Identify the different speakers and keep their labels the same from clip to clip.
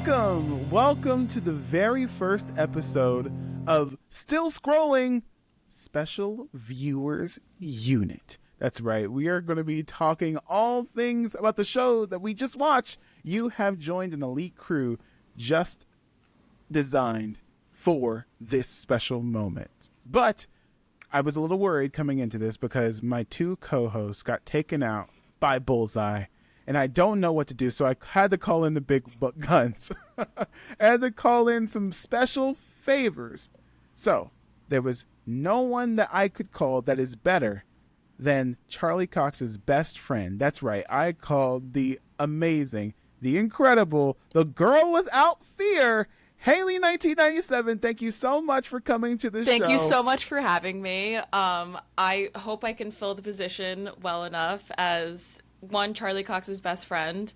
Speaker 1: Welcome to the very first episode of Still Scrolling Special Viewers Unit. That's right, we are going to be talking all things about the show that we just watched. You have joined an elite crew just designed for this special moment. But I was a little worried coming into this because my two co-hosts got taken out by Bullseye. And I don't know what to do, so I had to call in the big guns. I had to call in some special favors. So, there was no one that I could call that is better than Charlie Cox's best friend. That's right, I called the amazing, the incredible, the girl without fear, Haley 1997. Thank you so much for coming to the show.
Speaker 2: Thank you so much for having me. I hope I can fill the position well enough as one, Charlie Cox's best friend,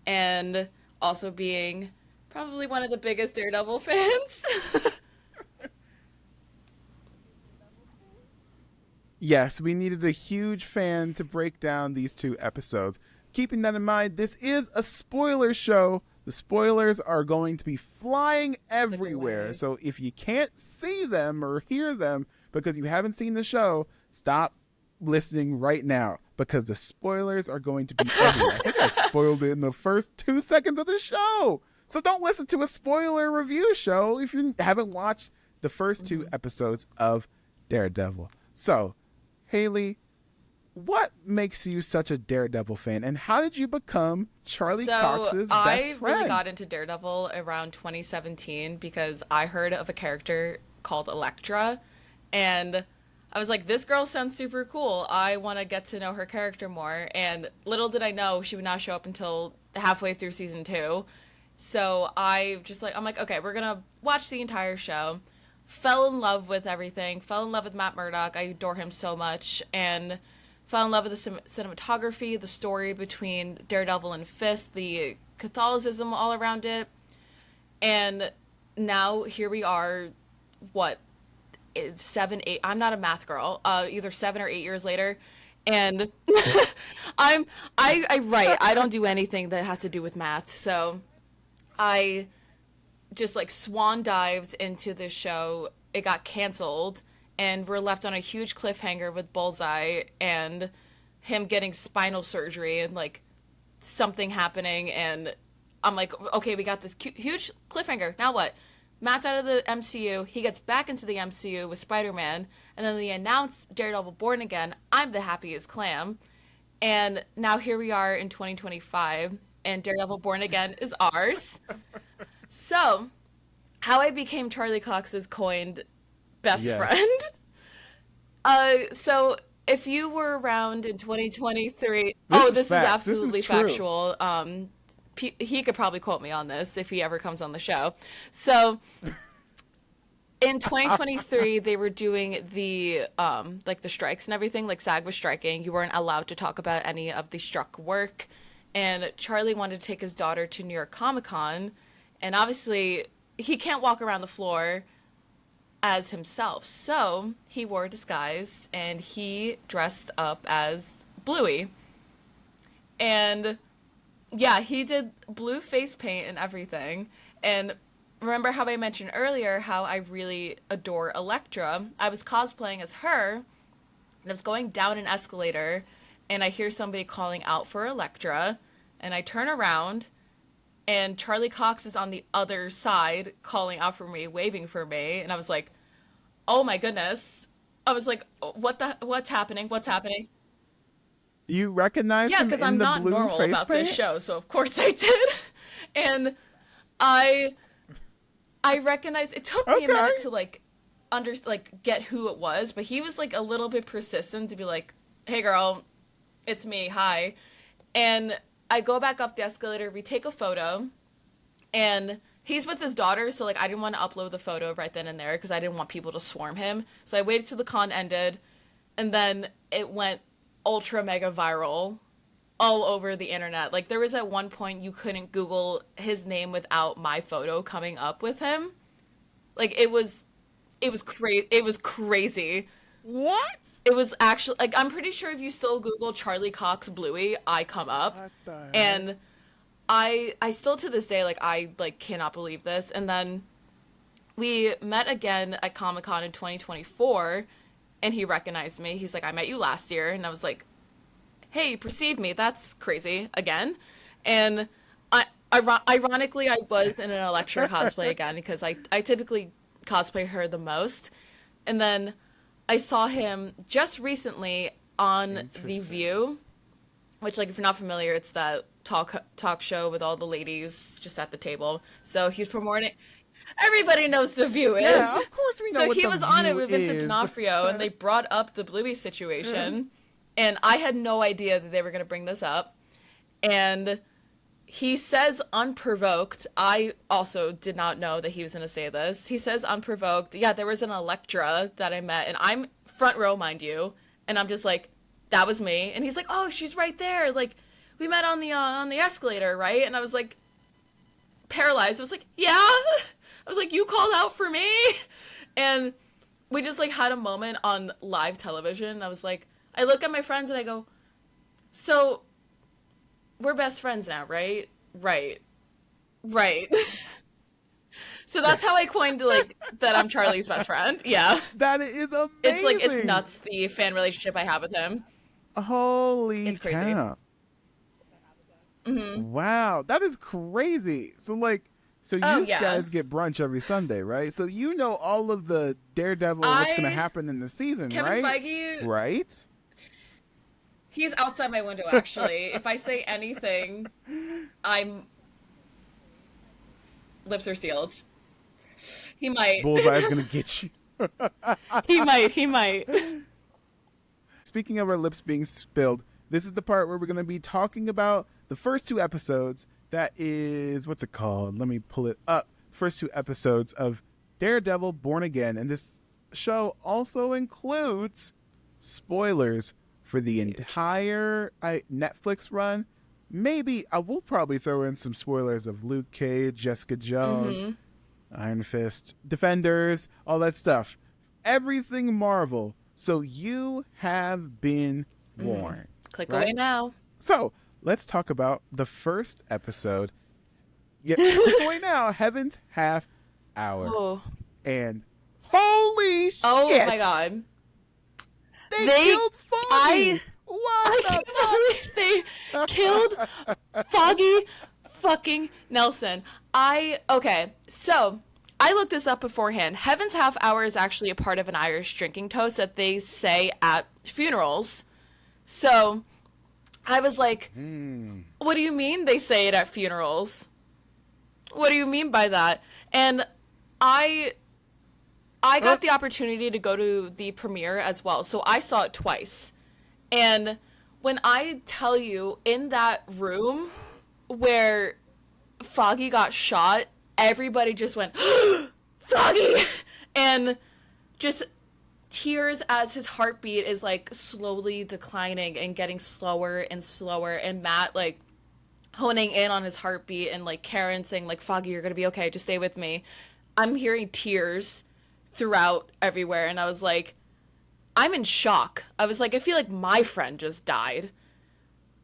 Speaker 2: and also being probably one of the biggest Daredevil fans.
Speaker 1: Yes, we needed a huge fan to break down these two episodes. Keeping that in mind, this is a spoiler show. The spoilers are going to be flying everywhere. So if you can't see them or hear them because you haven't seen the show, stop listening right now, because the spoilers are going to be everywhere. I think I spoiled it in the first 2 seconds of the show. So don't listen to a spoiler review show if you haven't watched the first two episodes of Daredevil. So, Haley, what makes you such a Daredevil fan, and how did you become Charlie Cox's best friend?
Speaker 2: I really got into Daredevil around 2017 because I heard of a character called Elektra, and I was like, this girl sounds super cool. I want to get to know her character more. And little did I know she would not show up until halfway through season 2. So I'm like, okay, we're going to watch the entire show. Fell in love with everything. Fell in love with Matt Murdock. I adore him so much. And fell in love with the cinematography, the story between Daredevil and Fist, the Catholicism all around it. And now here we are, 7, 8, I'm not a math girl, either 7 or 8 years later, and I write. I don't do anything that has to do with math, so I just like swan dived into this show. It got canceled, and we're left on a huge cliffhanger with Bullseye and him getting spinal surgery and like something happening, and I'm like, okay, we got this huge cliffhanger, now what? Matt's out of the MCU, he gets back into the MCU with Spider-Man, and then they announce Daredevil Born Again. I'm the happiest clam. And now here we are in 2025, and Daredevil Born Again is ours. So, how I became Charlie Cox's coined best friend. So, if you were around in 2023... This is absolutely factual. He could probably quote me on this if he ever comes on the show. So in 2023, they were doing the like the strikes and everything. Like SAG was striking. You weren't allowed to talk about any of the struck work. And Charlie wanted to take his daughter to New York Comic Con. And obviously, he can't walk around the floor as himself. So he wore a disguise and he dressed up as Bluey. And yeah, he did blue face paint and everything. And remember how I mentioned earlier how I really adore Elektra? I was cosplaying as her, and I was going down an escalator, and I hear somebody calling out for Elektra, and I turn around, and Charlie Cox is on the other side calling out for me, waving for me, and I was like, oh my goodness. I was like, what's happening? What's happening?
Speaker 1: You recognize him in the blue face paint? Yeah, because I'm not normal about this
Speaker 2: show, so of course I did. And I recognized, it took me a minute to get who it was, but he was like a little bit persistent to be like, hey girl, it's me, hi. And I go back up the escalator, we take a photo, and he's with his daughter, so like I didn't want to upload the photo right then and there because I didn't want people to swarm him. So I waited till the con ended, and then it went ultra mega viral all over the internet. Like there was at one point you couldn't Google his name without my photo coming up with him. Like it was crazy.
Speaker 1: What?
Speaker 2: It was actually, like, I'm pretty sure if you still Google Charlie Cox Bluey, I come up.
Speaker 1: What the heck?
Speaker 2: And I still to this day, like, I like cannot believe this. And then we met again at Comic-Con in 2024, and he recognized me. He's like, I met you last year. And I was like, hey, you perceived me. That's crazy. Again. And ironically, I was in an Elektra cosplay again because I typically cosplay her the most. And then I saw him just recently on The View, which, like, if you're not familiar, it's that talk show with all the ladies just at the table. So he's promoting. Everybody knows The View is.
Speaker 1: Yeah, of course we know.
Speaker 2: So
Speaker 1: what
Speaker 2: he
Speaker 1: The
Speaker 2: was on it
Speaker 1: View
Speaker 2: with Vincent
Speaker 1: is.
Speaker 2: D'Onofrio, and they brought up the Bluey situation, and I had no idea that they were going to bring this up. And he says unprovoked. I also did not know that he was going to say this. He says unprovoked. Yeah, there was an Elektra that I met, and I'm front row, mind you, and I'm just like, that was me. And he's like, oh, she's right there. Like, we met on the escalator, right? And I was like, paralyzed. I was like, yeah. I was like, you called out for me? And we just, like, had a moment on live television. I was like, I look at my friends and I go, so we're best friends now, right? Right. So that's how I coined, like, that I'm Charlie's best friend. Yeah.
Speaker 1: That is amazing.
Speaker 2: It's like, it's nuts, the fan relationship I have with him.
Speaker 1: Holy
Speaker 2: It's crazy.
Speaker 1: cow. Wow, that is crazy. So, like, you guys get brunch every Sunday, right? So you know all of the Daredevil, what's going to happen in the season,
Speaker 2: Kevin
Speaker 1: right?
Speaker 2: Feige,
Speaker 1: right?
Speaker 2: He's outside my window, actually. If I say anything, lips are sealed. He might.
Speaker 1: Bullseye's going to get you.
Speaker 2: He might.
Speaker 1: Speaking of our lips being spilled, this is the part where we're going to be talking about the first 2 episodes. That is, what's it called? Let me pull it up. First 2 episodes of Daredevil Born Again. And this show also includes spoilers for the entire Netflix run. Maybe I will probably throw in some spoilers of Luke Cage, Jessica Jones, Iron Fist, Defenders, all that stuff. Everything Marvel. So you have been warned.
Speaker 2: Click away now.
Speaker 1: So let's talk about the first episode. Yeah, click away now. Heaven's Half Hour.
Speaker 2: Oh.
Speaker 1: And holy shit!
Speaker 2: Oh my god!
Speaker 1: They killed Foggy.
Speaker 2: They killed Foggy fucking Nelson. Okay, so I looked this up beforehand. Heaven's Half Hour is actually a part of an Irish drinking toast that they say at funerals. So I was like, what do you mean they say it at funerals? What do you mean by that? And I got the opportunity to go to the premiere as well, so I saw it twice. And when I tell you, in that room where Foggy got shot, everybody just went, Foggy! And just tears as his heartbeat is, like, slowly declining and getting slower and slower, and Matt, like, honing in on his heartbeat, and, like, Karen saying, like, Foggy, you're gonna be okay, just stay with me. I'm hearing tears throughout everywhere, and I was like, I'm in shock. I was like, I feel like my friend just died.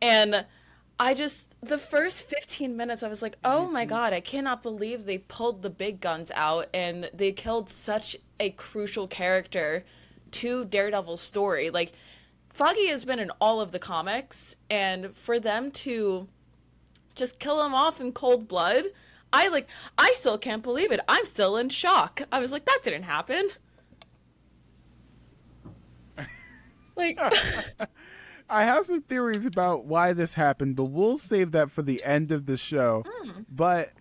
Speaker 2: And the first 15 minutes, I was like, oh my god, I cannot believe they pulled the big guns out and they killed such a crucial character to Daredevil's story. Like, Foggy has been in all of the comics, and for them to just kill him off in cold blood, I still can't believe it. I'm still in shock. I was like, that didn't happen. Like,
Speaker 1: I have some theories about why this happened, but we'll save that for the end of the show. But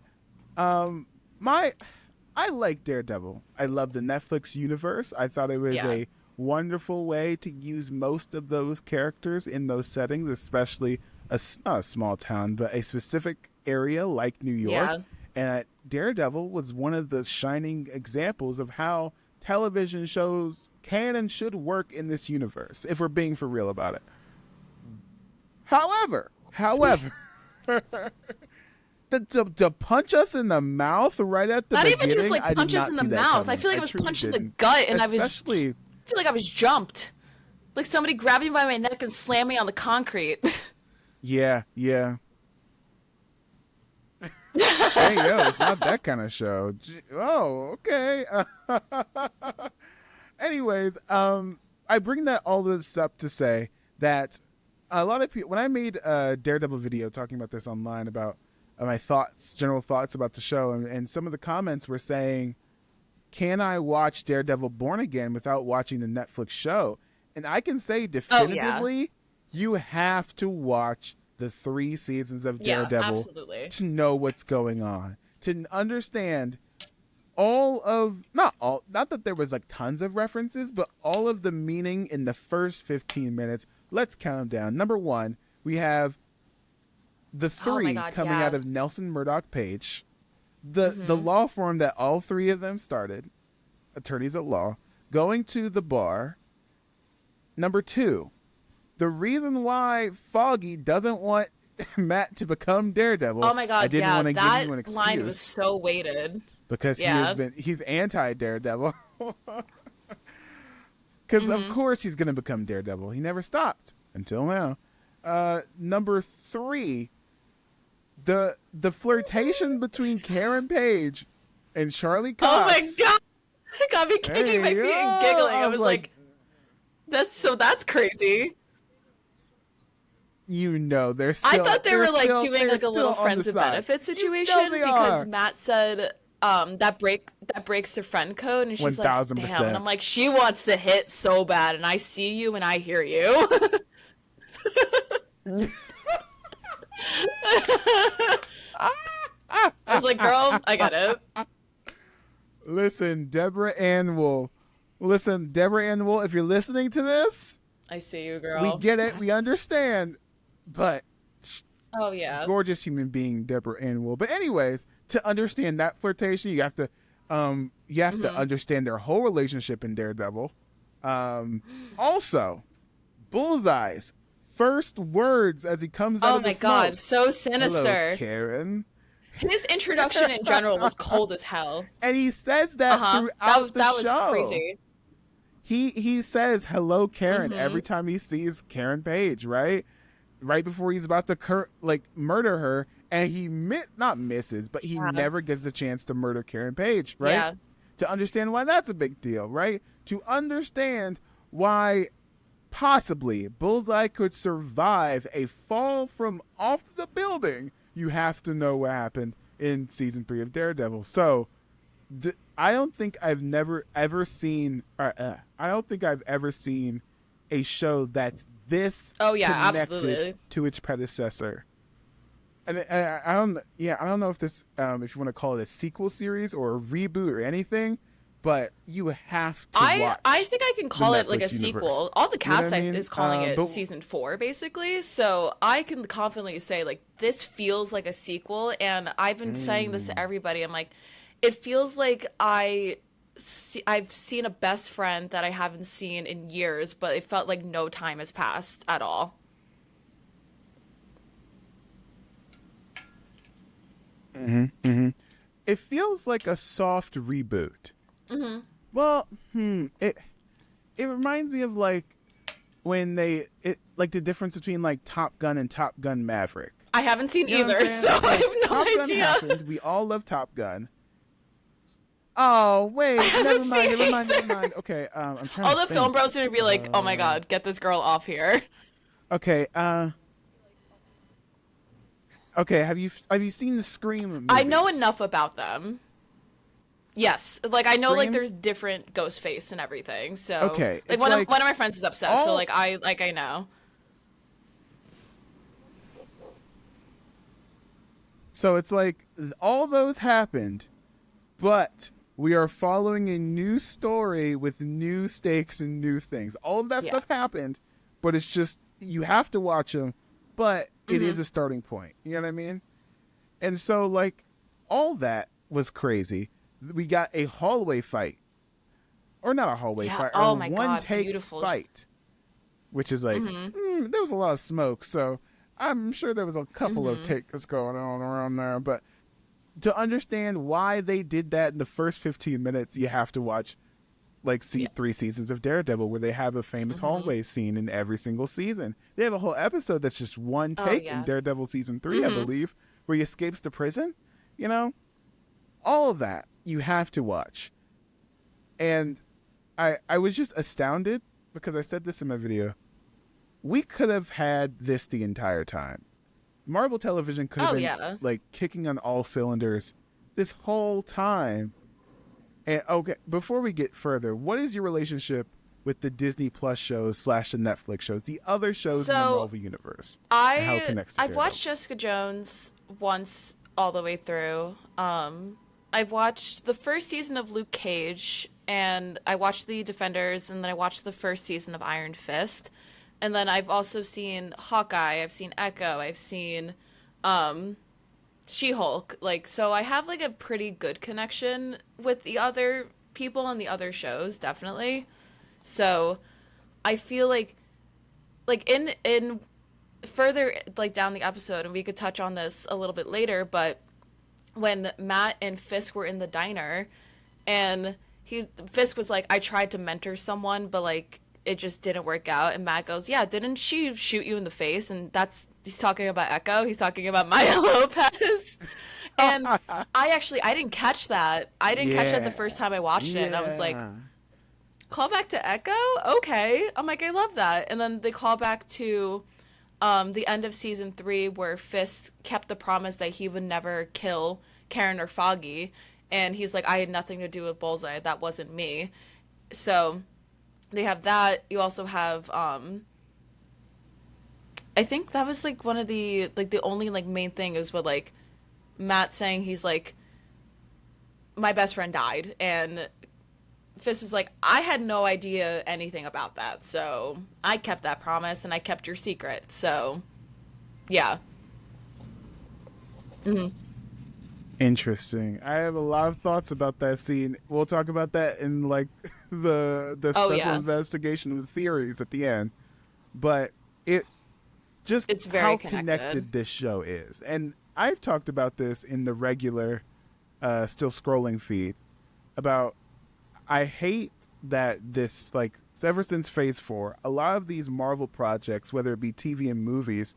Speaker 1: I like Daredevil. I love the Netflix universe. I thought it was a wonderful way to use most of those characters in those settings, especially not a small town, but a specific area like New York. And Daredevil was one of the shining examples of how television shows can and should work in this universe, if we're being for real about it. However, to punch us in the mouth right at the beginning,
Speaker 2: not even just like punch us in the mouth. I feel like I was punched in the gut, and I feel like I was jumped, like somebody grabbed me by my neck and slammed me on the concrete.
Speaker 1: Yeah. Hey, yo, it's not that kind of show. Oh, okay. Anyways, I bring that all this up to say that a lot of people, when I made a Daredevil video talking about this online about my thoughts, general thoughts about the show, and some of the comments were saying, can I watch Daredevil Born Again without watching the Netflix show? And I can say definitively, you have to watch the 3 seasons of Daredevil to know what's going on, to understand not that there was like tons of references, but all of the meaning in the first 15 minutes. Let's count them down. Number 1, we have the 3 coming out of Nelson Murdock Page, the law firm that all 3 of them started, attorneys at law, going to the bar. Number 2, the reason why Foggy doesn't want Matt to become Daredevil.
Speaker 2: Oh my god,
Speaker 1: I didn't want to give you an excuse.
Speaker 2: That line was so weighted.
Speaker 1: Because he's anti-Daredevil. Because of course he's going to become Daredevil. He never stopped until now. Number 3, the flirtation between Karen Page and Charlie Cox.
Speaker 2: Oh my god! It got me kicking my feet and giggling. I was like, that's crazy.
Speaker 1: You know, they're still. I
Speaker 2: thought they were like doing like a little friends with benefits situation because Matt said that breaks the friend code, and she's
Speaker 1: 1000%.
Speaker 2: Like, damn. And I'm like, she wants to hit so bad, and I see you and I hear you. I was like, girl, I get it.
Speaker 1: Listen, Deborah Ann Wool, if you're listening to this,
Speaker 2: I see you, girl.
Speaker 1: We get it, we understand, but
Speaker 2: oh yeah,
Speaker 1: gorgeous human being, Deborah Ann Wool. But anyways, to understand that flirtation, you have to understand their whole relationship in Daredevil. Also, Bullseye's first words as he comes out of the smoke. Oh my god,
Speaker 2: so sinister.
Speaker 1: Hello, Karen.
Speaker 2: His introduction in general was cold as hell.
Speaker 1: And he says that throughout the show.
Speaker 2: That was crazy.
Speaker 1: He says hello, Karen, every time he sees Karen Page, right before he's about to murder her, and he not misses, but he never gets a chance to murder Karen Page, right? Yeah. To understand why that's a big deal, right? To understand why possibly Bullseye could survive a fall from off the building, you have to know what happened in season 3 of Daredevil. So I don't think I've ever seen a show that's this connected
Speaker 2: absolutely.
Speaker 1: To its predecessor. And I don't know if this if you want to call it a sequel series or a reboot or anything, but you have to watch.
Speaker 2: I think I can call it like a sequel. All the cast is calling it season 4 basically, so I can confidently say like this feels like a sequel. And I've been saying this to everybody. I'm like, it feels like I've seen a best friend that I haven't seen in years, but it felt like no time has passed at all.
Speaker 1: It feels like a soft reboot. Well, it reminds me of like when the difference between like Top Gun and Top Gun Maverick.
Speaker 2: I haven't seen either, so I have no
Speaker 1: Top Gun
Speaker 2: idea.
Speaker 1: Happened. We all love Top Gun. Oh wait, never mind. Okay, I'm trying.
Speaker 2: All
Speaker 1: to
Speaker 2: the film bros are gonna be like, "Oh my god, get this girl off here."
Speaker 1: Okay, okay. Have you seen the Scream movies?
Speaker 2: I know enough about them. Yes, like I know
Speaker 1: Scream?
Speaker 2: like there's different Ghostface and everything. So
Speaker 1: okay,
Speaker 2: like one of my friends is obsessed. So like I know.
Speaker 1: So it's like all those happened, but we are following a new story with new stakes and new things. All of that stuff happened, but it's just you have to watch them. But it is a starting point. You know what I mean? And so like all that was crazy. We got a hallway fight, or not a hallway fight, or one take fight, which is like there was a lot of smoke, so I'm sure there was a couple of takes going on around there. But to understand why they did that in the first 15 minutes, you have to watch like 3 seasons of Daredevil, where they have a famous hallway scene in every single season. They have a whole episode that's just one take in Daredevil season 3, I believe, where he escapes the prison. You know, all of that you have to watch. And I was just astounded because I said this in my video. We could have had this the entire time. Marvel Television could have been like kicking on all cylinders this whole time. And okay, before we get further, what is your relationship with the Disney Plus shows / the Netflix shows, the other shows in the Marvel universe? And how it connects to
Speaker 2: I've
Speaker 1: Daredevil?
Speaker 2: watched Jessica Jones once all the way through. I've watched the first season of Luke Cage, and I watched The Defenders, and then I watched the first season of Iron Fist. And then I've also seen Hawkeye, I've seen Echo, I've seen She-Hulk. Like, so I have like a pretty good connection with the other people and the other shows, definitely. So I feel like in further like down the episode, and we could touch on this a little bit later, but when Matt and Fisk were in the diner, and Fisk was like, I tried to mentor someone, but like it just didn't work out. And Matt goes, yeah, didn't she shoot you in the face? And he's talking about Echo. He's talking about Maya Lopez. And I didn't catch that. I didn't catch that the first time I watched it. And I was like, call back to Echo? Okay. I'm like, I love that. And then they call back to the end of season 3 where Fisk kept the promise that he would never kill Karen or Foggy. And he's like, I had nothing to do with Bullseye. That wasn't me. So they have that. You also have I think that was like one of the like the only like main thing is what like Matt saying he's like, my best friend died, and Fisk was like, I had no idea anything about that, so I kept that promise and I kept your secret. So yeah. Mm-hmm.
Speaker 1: Interesting. I have a lot of thoughts about that scene. We'll talk about that in like the special investigation with theories at the end. But it's very how connected this show is. And I've talked about this in the regular Still Scrolling feed about I hate that this like ever since Phase 4, a lot of these Marvel projects, whether it be TV and movies,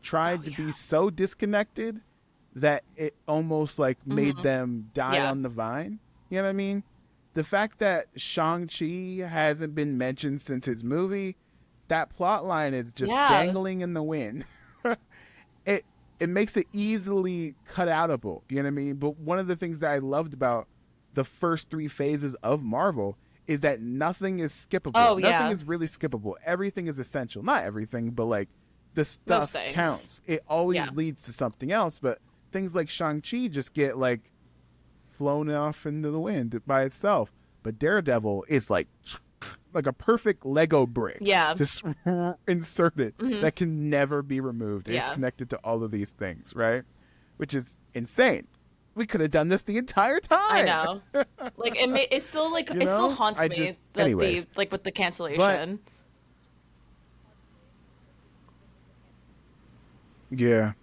Speaker 1: tried to be so disconnected that it almost like made them die on the vine. You know what I mean? The fact that Shang-Chi hasn't been mentioned since his movie, that plot line is just dangling in the wind. It makes it easily cut outable. You know what I mean? But one of the things that I loved about the first 3 phases of Marvel is that nothing is skippable. Nothing is really skippable. Everything is essential. Not everything, but like the stuff counts. It always leads to something else, but things like Shang-Chi just get like flown off into the wind by itself. But Daredevil is like a perfect Lego brick. Yeah. Just inserted that can never be removed. Yeah. It's connected to all of these things, right? Which is insane. We could have done this the entire time.
Speaker 2: I know. Like it still like it still haunts me. The like with the cancellation.
Speaker 1: Yeah.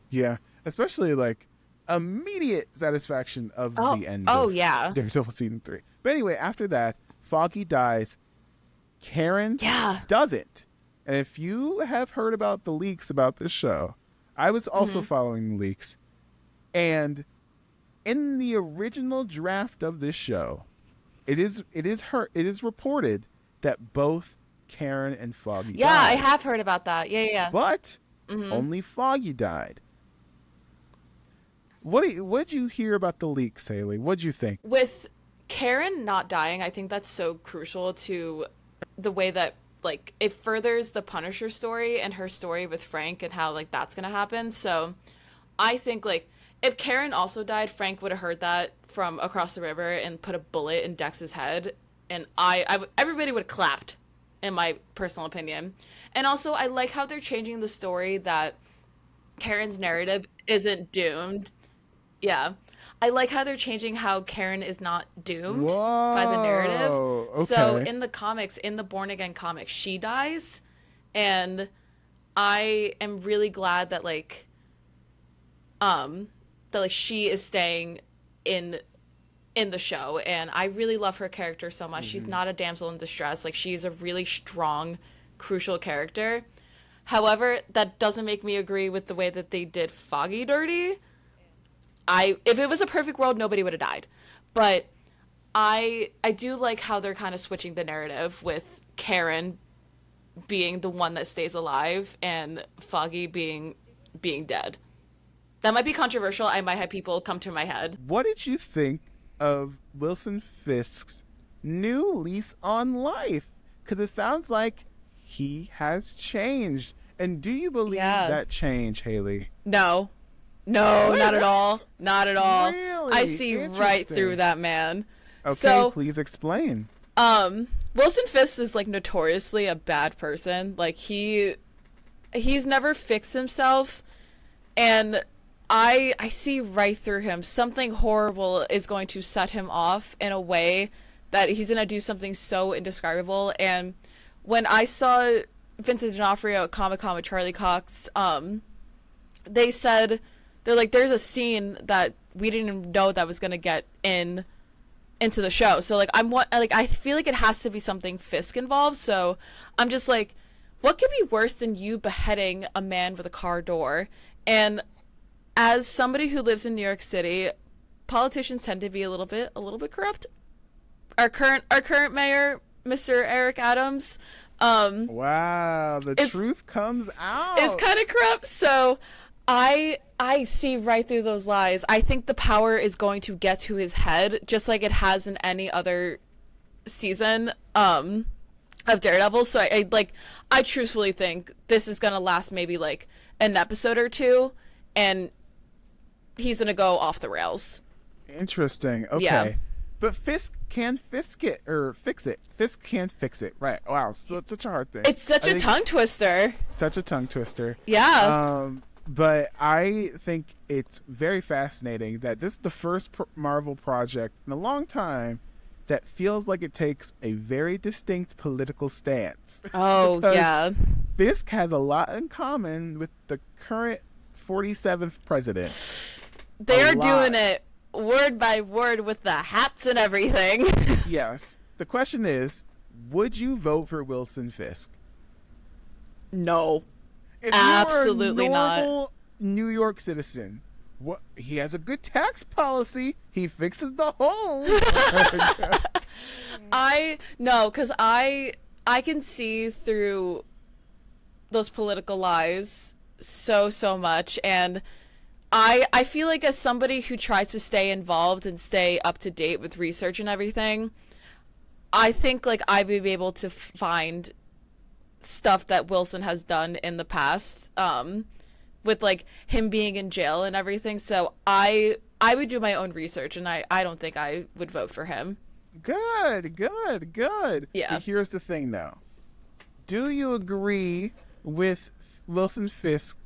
Speaker 1: Especially like immediate satisfaction of the end. Oh yeah. Daredevil season 3. But anyway, after that, Foggy dies. Karen doesn't. And if you have heard about the leaks about this show, I was also following the leaks. And in the original draft of this show, it is reported that both Karen and Foggy died.
Speaker 2: I have heard about that. Yeah.
Speaker 1: But only Foggy died. What'd you hear about the leaks, Haley? What'd you think?
Speaker 2: With Karen not dying, I think that's so crucial to the way that like it furthers the Punisher story and her story with Frank and how like that's gonna happen. So I think like if Karen also died, Frank would have heard that from across the river and put a bullet in Dex's head, and everybody would have clapped, in my personal opinion. And also, I like how they're changing the story that Karen's narrative isn't doomed. Yeah. I like how they're changing how Karen is not doomed by the narrative. Okay. So in the comics, in the Born Again comics, she dies, and I am really glad that she is staying in the show, and I really love her character so much. She's not a damsel in distress. Like, she's a really strong, crucial character. However, that doesn't make me agree with the way that they did Foggy dirty. if it was a perfect world, nobody would have died. But I do like how they're kind of switching the narrative with Karen being the one that stays alive and Foggy being dead. That might be controversial. I might have people come to my head.
Speaker 1: What did you think of Wilson Fisk's new lease on life? Because it sounds like he has changed. And do you believe that change, Haley?
Speaker 2: No. No, not at all. Not at all.
Speaker 1: Really?
Speaker 2: I see right through that man.
Speaker 1: Okay,
Speaker 2: so,
Speaker 1: please explain.
Speaker 2: Wilson Fisk is, like, notoriously a bad person. Like, he's never fixed himself, and I see right through him. Something horrible is going to set him off in a way that he's going to do something so indescribable. And when I saw Vincent D'Onofrio at Comic-Con with Charlie Cox, they said, they're like, there's a scene that we didn't even know that was going to get into the show. So, like, I feel like it has to be something Fisk involved. So I'm just like, what could be worse than you beheading a man with a car door? And as somebody who lives in New York City, politicians tend to be a little bit corrupt. Our current mayor, Mr. Eric Adams,
Speaker 1: wow, the truth comes out.
Speaker 2: It's kind of corrupt. So I see right through those lies. I think the power is going to get to his head, just like it has in any other season of Daredevil. So I truthfully think this is gonna last maybe like an episode or two, and he's gonna go off the rails.
Speaker 1: Interesting. Okay.
Speaker 2: Yeah.
Speaker 1: But Fisk can fix it. Fisk can't fix it. Right. Wow. So it's such a hard thing.
Speaker 2: It's such a tongue twister.
Speaker 1: Such a tongue twister.
Speaker 2: Yeah.
Speaker 1: But I think it's very fascinating that this is the first Marvel project in a long time that feels like it takes a very distinct political stance.
Speaker 2: Oh, yeah.
Speaker 1: Fisk has a lot in common with the current 47th president.
Speaker 2: They're doing it word by word with the hats and everything.
Speaker 1: Yes. The question is, would you vote for Wilson Fisk?
Speaker 2: No.
Speaker 1: If
Speaker 2: absolutely
Speaker 1: you are a normal
Speaker 2: not.
Speaker 1: New York citizen, what, he has a good tax policy. He fixes the home.
Speaker 2: because I can see through those political lies so much, and I feel like as somebody who tries to stay involved and stay up to date with research and everything, I think like I would be able to find stuff that Wilson has done in the past, with like him being in jail and everything. So I would do my own research, and I don't think I would vote for him.
Speaker 1: Good.
Speaker 2: Yeah.
Speaker 1: But here's the thing though. Do you agree with Wilson Fisk's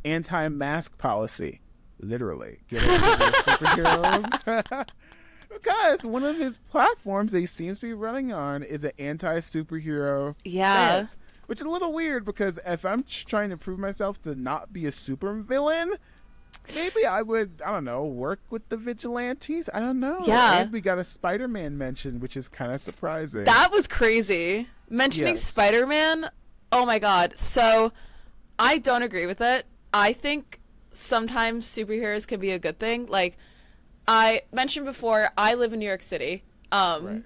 Speaker 1: anti-mask policy? Literally. Get rid of superheroes. Because one of his platforms that he seems to be running on is an anti-superhero stance, which is a little weird because if I'm trying to prove myself to not be a super villain, maybe I would, I don't know, work with the vigilantes. I don't know.
Speaker 2: Yeah.
Speaker 1: And we got a Spider-Man mention, which is kind of surprising.
Speaker 2: That was crazy. Mentioning Spider-Man, oh my god. So I don't agree with it. I think sometimes superheroes can be a good thing. Like I mentioned before, I live in New York City.
Speaker 1: Right.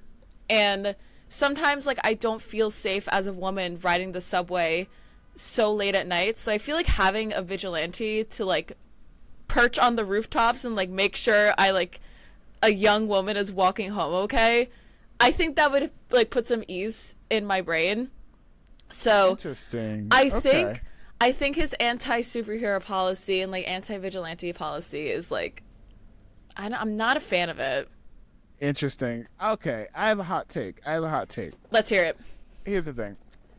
Speaker 2: And sometimes like I don't feel safe as a woman riding the subway so late at night. So I feel like having a vigilante to like perch on the rooftops and like make sure a young woman is walking home okay, I think that would like put some ease in my brain. So
Speaker 1: interesting.
Speaker 2: I think his anti-superhero policy and like anti-vigilante policy is like, I'm not a fan of it.
Speaker 1: Interesting. Okay, I have a hot take.
Speaker 2: Let's hear it.
Speaker 1: Here's the thing.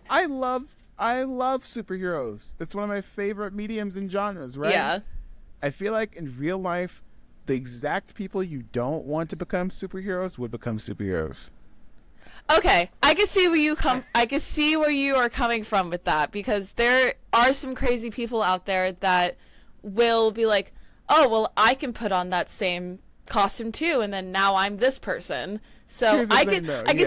Speaker 1: I love superheroes. It's one of my favorite mediums and genres, right?
Speaker 2: Yeah.
Speaker 1: I feel like in real life, the exact people you don't want to become superheroes would become superheroes.
Speaker 2: Okay, I can see where you are coming from with that, because there are some crazy people out there that will be like, oh, well, I can put on that same costume too, and then now I'm this person. So I can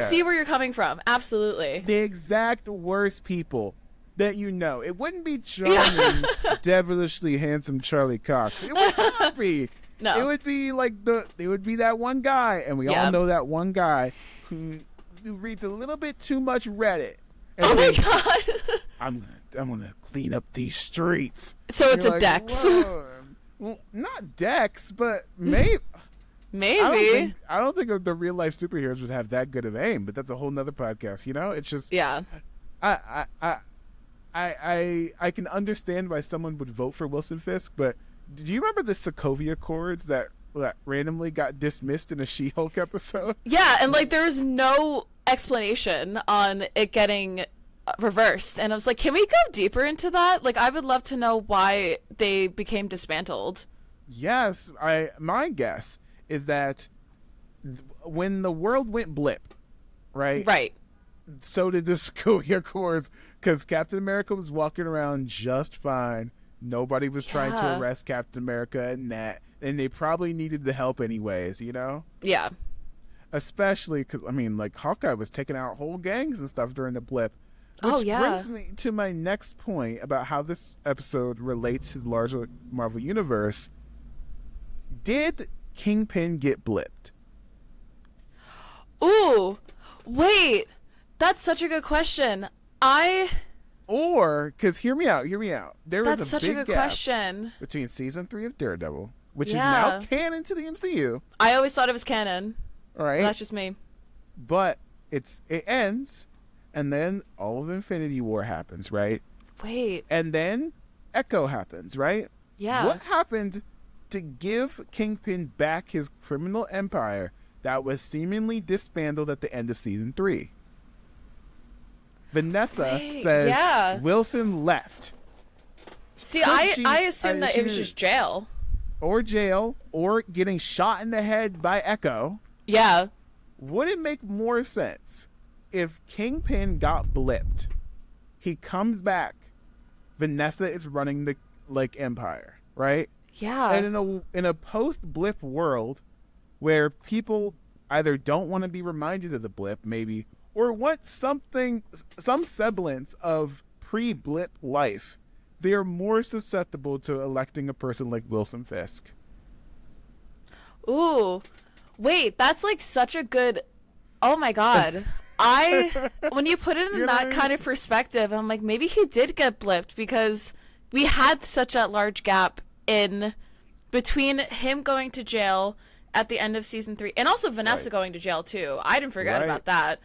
Speaker 2: see where you're coming from. Absolutely.
Speaker 1: The exact worst people that you know. It wouldn't be charming, devilishly handsome Charlie Cox. It would not be. It would be like it would be that one guy, and we all know that one guy who reads a little bit too much Reddit.
Speaker 2: Oh my god!
Speaker 1: I'm gonna clean up these streets.
Speaker 2: So it's a Dex.
Speaker 1: Well, not Dex, but maybe.
Speaker 2: Maybe.
Speaker 1: I don't think the real life superheroes would have that good of aim, but that's a whole nother podcast. You know, it's just I can understand why someone would vote for Wilson Fisk, but do you remember the Sokovia Accords that randomly got dismissed in a She-Hulk episode?
Speaker 2: Yeah, and like there was no explanation on it getting reversed, and I was like, can we go deeper into that? Like, I would love to know why they became dismantled.
Speaker 1: Yes, my guess is that when the world went blip, right, so did the Sokovia Accords, because Captain America was walking around just fine. Nobody was trying to arrest Captain America and they probably needed the help anyways, you know?
Speaker 2: Yeah.
Speaker 1: Especially because, I mean, like, Hawkeye was taking out whole gangs and stuff during the blip. Which brings me to my next point about how this episode relates to the larger Marvel Universe. Did Kingpin get blipped?
Speaker 2: Ooh, wait. That's such a good question.
Speaker 1: Or, because hear me out. There
Speaker 2: That's
Speaker 1: is
Speaker 2: such a good question
Speaker 1: between season 3 of Daredevil, which is now canon to the MCU.
Speaker 2: I always thought it was canon.
Speaker 1: All right.
Speaker 2: Well, that's just me.
Speaker 1: But it ends, and then all of Infinity War happens, right?
Speaker 2: Wait.
Speaker 1: And then Echo happens, right?
Speaker 2: Yeah.
Speaker 1: What happened to give Kingpin back his criminal empire that was seemingly disbanded at the end of season 3? Vanessa says Wilson left.
Speaker 2: See, I assumed that it was just jail.
Speaker 1: Or getting shot in the head by Echo.
Speaker 2: Yeah.
Speaker 1: Would it make more sense if Kingpin got blipped? He comes back. Vanessa is running the empire, right?
Speaker 2: Yeah.
Speaker 1: And in a post-blip world where people either don't want to be reminded of the blip, maybe, or want some semblance of pre-blip life, they are more susceptible to electing a person like Wilson Fisk.
Speaker 2: Ooh, wait, that's like such a good. Oh my god, when you put it in that kind of perspective, I'm like, maybe he did get blipped because we had such a large gap in between him going to jail at the end of season 3, and also Vanessa going to jail too. I didn't forget about that.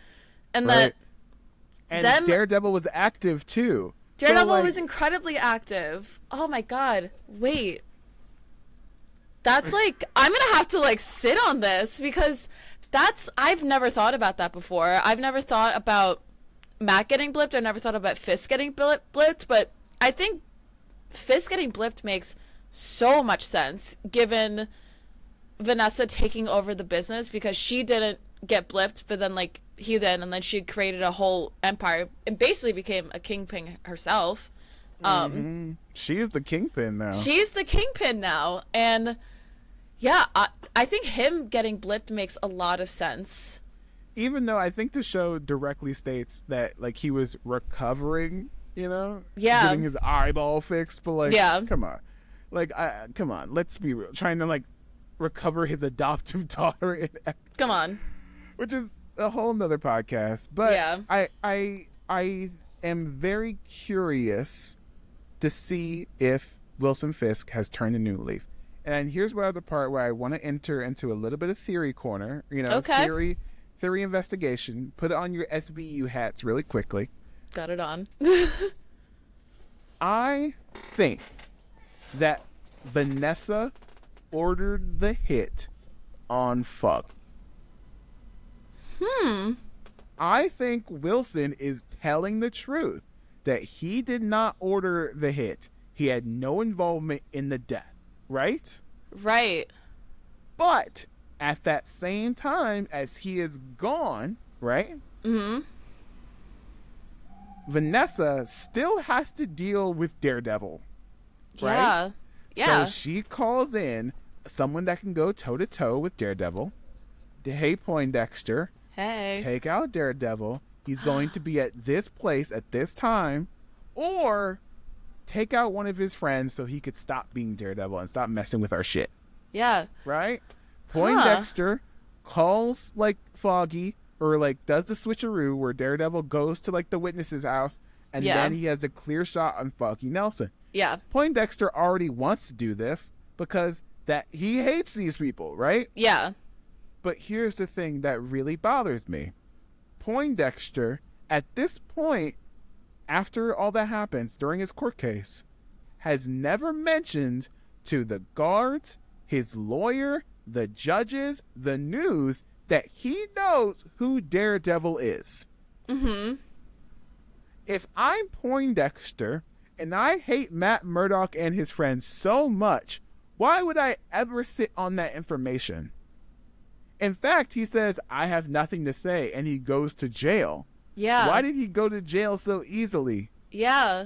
Speaker 2: And then
Speaker 1: Daredevil was active too.
Speaker 2: Daredevil was incredibly active. Oh my god. Wait. That's like, I'm going to have to like sit on this because I've never thought about that before. I've never thought about Matt getting blipped. I've never thought about Fisk getting blipped, but I think Fisk getting blipped makes so much sense given Vanessa taking over the business, because she didn't get blipped, but then like he did, and then she created a whole empire and basically became a kingpin herself.
Speaker 1: She is the kingpin now.
Speaker 2: She's the kingpin now, and yeah, I think him getting blipped makes a lot of sense.
Speaker 1: Even though I think the show directly states that like he was recovering, you know, getting his eyeball fixed, but like, come on, come on, let's be real, trying to like recover his adoptive daughter.
Speaker 2: Come on.
Speaker 1: Which is a whole nother podcast. But I am very curious to see if Wilson Fisk has turned a new leaf. And here's where the part where I want to enter into a little bit of theory corner. You know, theory investigation. Put it on your SVU hats really quickly.
Speaker 2: Got it on.
Speaker 1: I think that Vanessa ordered the hit on Fuck. I think Wilson is telling the truth that he did not order the hit. He had no involvement in the death, right?
Speaker 2: Right.
Speaker 1: But at that same time as he is gone, right?
Speaker 2: Mm-hmm.
Speaker 1: Vanessa still has to deal with Daredevil, right?
Speaker 2: Yeah.
Speaker 1: So she calls in someone that can go toe-to-toe with Daredevil. Hey, Poindexter.
Speaker 2: Hey.
Speaker 1: Take out Daredevil. He's going to be at this place at this time. Or take out one of his friends so he could stop being Daredevil and stop messing with our shit.
Speaker 2: Yeah.
Speaker 1: Right? Poindexter calls, like, Foggy, or, like, does the switcheroo where Daredevil goes to, like, the witness's house, and then he has the clear shot on Foggy Nelson.
Speaker 2: Yeah.
Speaker 1: Poindexter already wants to do this because that he hates these people, right?
Speaker 2: Yeah.
Speaker 1: But here's the thing that really bothers me. Poindexter, at this point, after all that happens during his court case, has never mentioned to the guards, his lawyer, the judges, the news, that he knows who Daredevil is.
Speaker 2: Mm-hmm.
Speaker 1: If I'm Poindexter and I hate Matt Murdock and his friends so much, why would I ever sit on that information? In fact, he says, I have nothing to say, and he goes to jail.
Speaker 2: Yeah.
Speaker 1: Why did he go to jail so easily?
Speaker 2: Yeah.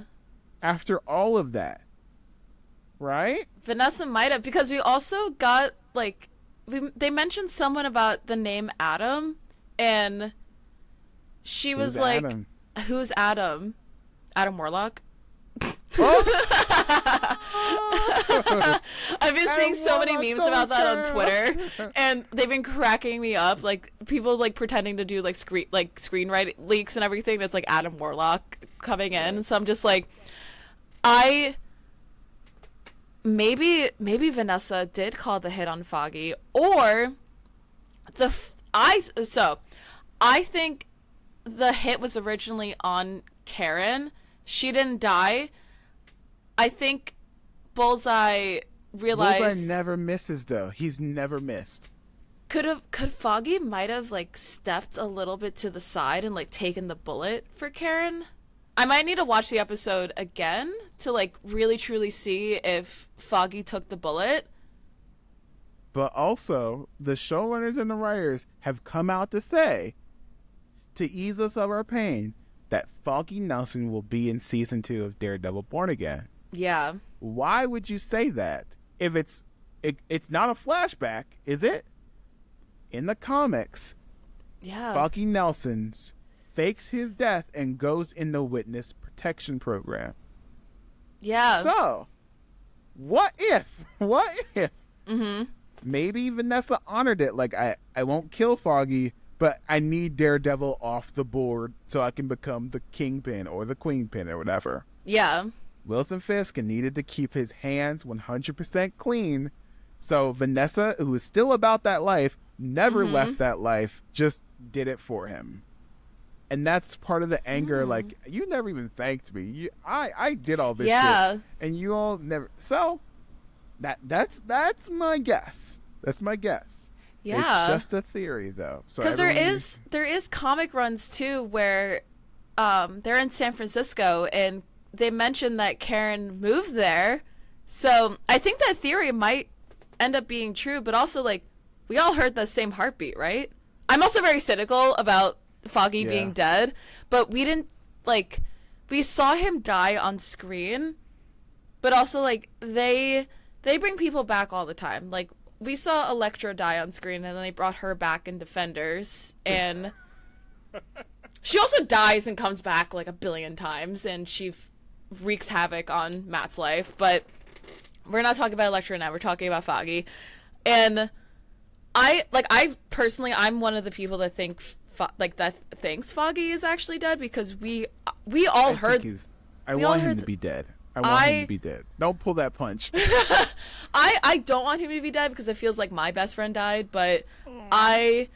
Speaker 1: After all of that. Right?
Speaker 2: Vanessa might have, because we also got, like, they mentioned someone about the name Adam, and she was
Speaker 1: Who's
Speaker 2: like,
Speaker 1: Adam?
Speaker 2: Who's Adam? Adam Warlock? I've been seeing so many memes about that on Twitter, and they've been cracking me up. Like, people like pretending to do like screenwriting leaks and everything. That's like Adam Warlock coming in. So I'm just like, maybe Vanessa did call the hit on Foggy, or I think the hit was originally on Karen. She didn't die. I think Bullseye realized...
Speaker 1: Bullseye never misses, though. He's never missed.
Speaker 2: Could Foggy might have, like, stepped a little bit to the side and, like, taken the bullet for Karen? I might need to watch the episode again to, like, really truly see if Foggy took the bullet.
Speaker 1: But also, the showrunners and the writers have come out to say, to ease us of our pain, that Foggy Nelson will be in season 2 of Daredevil Born Again.
Speaker 2: Yeah.
Speaker 1: Why would you say that? If it's not a flashback, is it? In the comics, Foggy Nelson fakes his death and goes in the witness protection program.
Speaker 2: Yeah.
Speaker 1: So, what if maybe Vanessa honored it, like, I won't kill Foggy, but I need Daredevil off the board so I can become the Kingpin or the Queenpin or whatever.
Speaker 2: Yeah.
Speaker 1: Wilson Fisk needed to keep his hands 100% clean, so Vanessa, who is still about that life, never left that life, just did it for him. And that's part of the anger, like, you never even thanked me. I did all this shit, and you all never... So, that's my guess. That's my guess.
Speaker 2: Yeah.
Speaker 1: It's just a theory, though.
Speaker 2: Because there is comic runs, too, where they're in San Francisco, and they mentioned that Karen moved there. So I think that theory might end up being true, but also, like, we all heard the same heartbeat, right? I'm also very cynical about Foggy being dead, but we didn't, like, we saw him die on screen, but also, like, they bring people back all the time. Like, we saw Elektra die on screen, and then they brought her back in Defenders, and she also dies and comes back like a billion times, and she wreaks havoc on Matt's life. But we're not talking about Elektra now. We're talking about Foggy. And I personally, I'm one of the people that think thinks Foggy is actually dead, because we all heard.
Speaker 1: I want him to be dead. I want him to be dead. Don't pull that punch.
Speaker 2: I don't want him to be dead because it feels like my best friend died, but I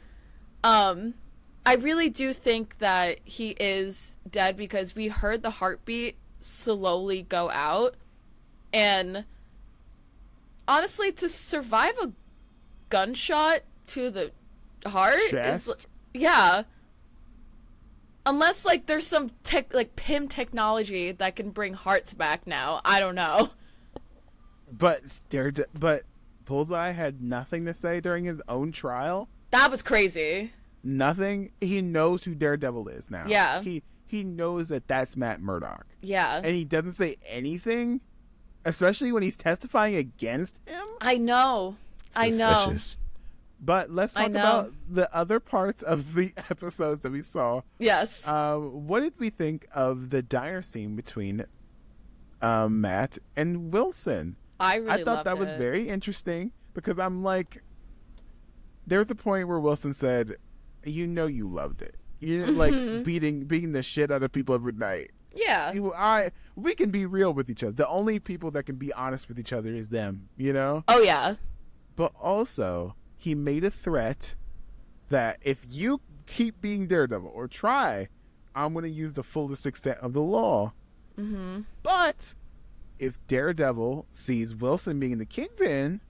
Speaker 2: really do think that he is dead, because we heard the heartbeat slowly go out, and honestly, to survive a gunshot to the heart
Speaker 1: chest?
Speaker 2: Unless, like, there's some PIM technology that can bring hearts back now. I don't know.
Speaker 1: But Bullseye had nothing to say during his own trial.
Speaker 2: That was crazy.
Speaker 1: Nothing. He knows who Daredevil is now.
Speaker 2: Yeah.
Speaker 1: He knows that that's Matt Murdock.
Speaker 2: Yeah.
Speaker 1: And he doesn't say anything, especially when he's testifying against him.
Speaker 2: I know.
Speaker 1: Suspicious. But let's talk about the other parts of the episodes that we saw.
Speaker 2: Yes.
Speaker 1: What did we think of the diner scene between Matt and Wilson?
Speaker 2: I thought
Speaker 1: that was very interesting. because I'm like, there's a point where Wilson said, you know you loved it. You like beating the shit out of people every night.
Speaker 2: Yeah.
Speaker 1: We can be real with each other. The only people that can be honest with each other is them, you know?
Speaker 2: Oh, yeah.
Speaker 1: But also, he made a threat that if you keep being Daredevil or try, I'm going to use the fullest extent of the law.
Speaker 2: Mm-hmm.
Speaker 1: But if Daredevil sees Wilson being the Kingpin,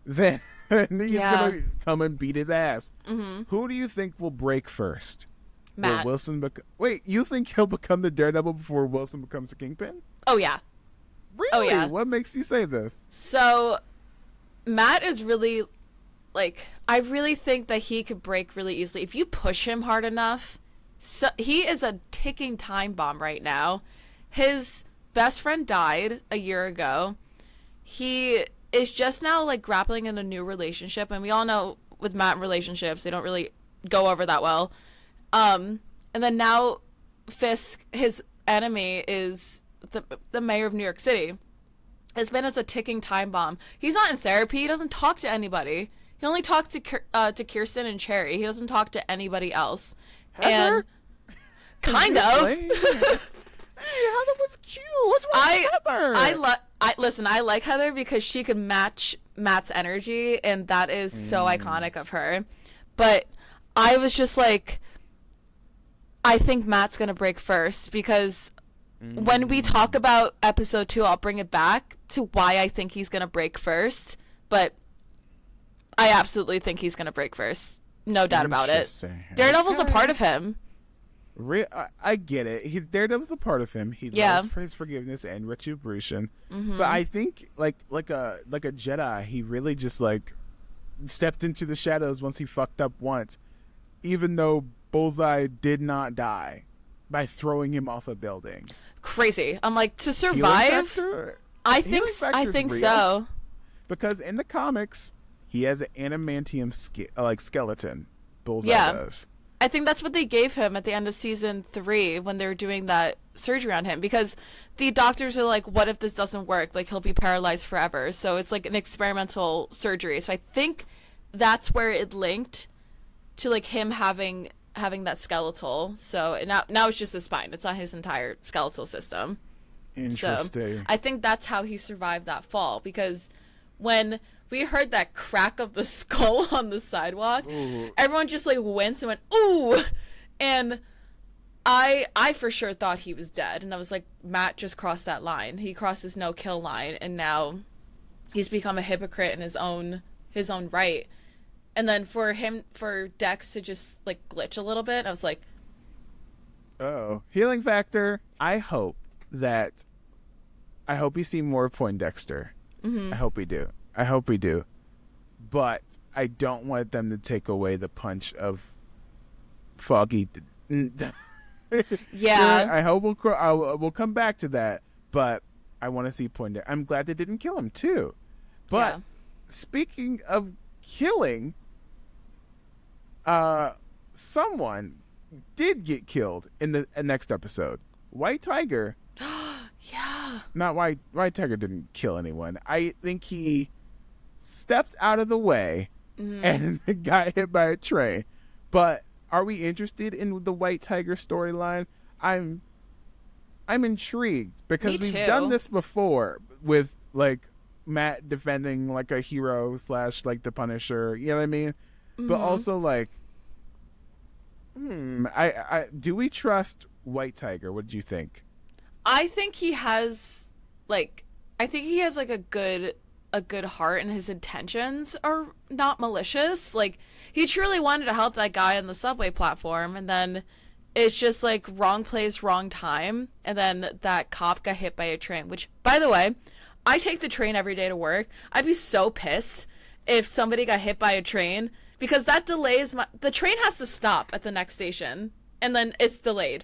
Speaker 1: then he's going to come and beat his ass.
Speaker 2: Mm-hmm.
Speaker 1: Who do you think will break first?
Speaker 2: Matt.
Speaker 1: Will Wilson Wait, you think he'll become the Daredevil before Wilson becomes the Kingpin?
Speaker 2: Oh, yeah.
Speaker 1: Really?
Speaker 2: Oh, yeah.
Speaker 1: What makes you say this?
Speaker 2: So, Matt is really, like, I really think that he could break really easily. If you push him hard enough, so he is a ticking time bomb right now. His best friend died a year ago. He is just now, like, grappling in a new relationship. And we all know with Matt relationships, they don't really go over that well. And then now Fisk, his enemy, is the mayor of New York City. Has been as a ticking time bomb. He's not in therapy. He doesn't talk to anybody. He only talks to Kirsten and Cherry. He doesn't talk to anybody else.
Speaker 1: Heather?
Speaker 2: And kind of.
Speaker 1: Hey, Heather was cute. What's wrong with Heather?
Speaker 2: Listen, I like Heather because she could match Matt's energy, and that is so iconic of her. But I was just like, I think Matt's gonna break first because when we talk about episode 2, I'll bring it back to why I think he's gonna break first. But I absolutely think he's gonna break first. No doubt about it. Daredevil's a part of him.
Speaker 1: I get it. Daredevil's a part of him. He loves his forgiveness and retribution. Mm-hmm. But I think like a Jedi, he really just like stepped into the shadows once he fucked up once, even though Bullseye did not die by throwing him off a building.
Speaker 2: Crazy. I'm like, to survive. I think so.
Speaker 1: Because in the comics, he has an adamantium skeleton. Bullseye does.
Speaker 2: I think that's what they gave him at the end of season 3 when they were doing that surgery on him, because the doctors are like, what if this doesn't work? Like, he'll be paralyzed forever. So it's like an experimental surgery. So I think that's where it linked to like him having that skeletal. So now it's just his spine. It's not his entire skeletal system.
Speaker 1: Interesting.
Speaker 2: So I think that's how he survived that fall, because when we heard that crack of the skull on the sidewalk, everyone just like winced and went, ooh. And I for sure thought he was dead. And I was like, Matt just crossed that line. He crossed his no-kill line, and now he's become a hypocrite in his own right. And then for Dex to just like glitch a little bit, I was like,
Speaker 1: oh, healing factor. I hope we see more of Poindexter. Mm-hmm. I hope we do. But I don't want them to take away the punch of Foggy.
Speaker 2: Yeah.
Speaker 1: I hope we'll come back to that. But I want to see Poindexter. I'm glad they didn't kill him too. But speaking of killing, someone did get killed in the next episode. White Tiger.
Speaker 2: Yeah.
Speaker 1: Not White Tiger didn't kill anyone. I think he stepped out of the way and got hit by a train. But are we interested in the White Tiger storyline? I'm intrigued because we've done this before with like Matt defending like a hero / like the Punisher. You know what I mean? Mm-hmm. But also like, do we trust White Tiger? What do you think?
Speaker 2: I think he has like a good heart, and his intentions are not malicious. Like, he truly wanted to help that guy on the subway platform, and then it's just like wrong place, wrong time, and then that cop got hit by a train, which, by the way, I take the train every day to work. I'd be so pissed if somebody got hit by a train, because that delays the train has to stop at the next station, and then it's delayed.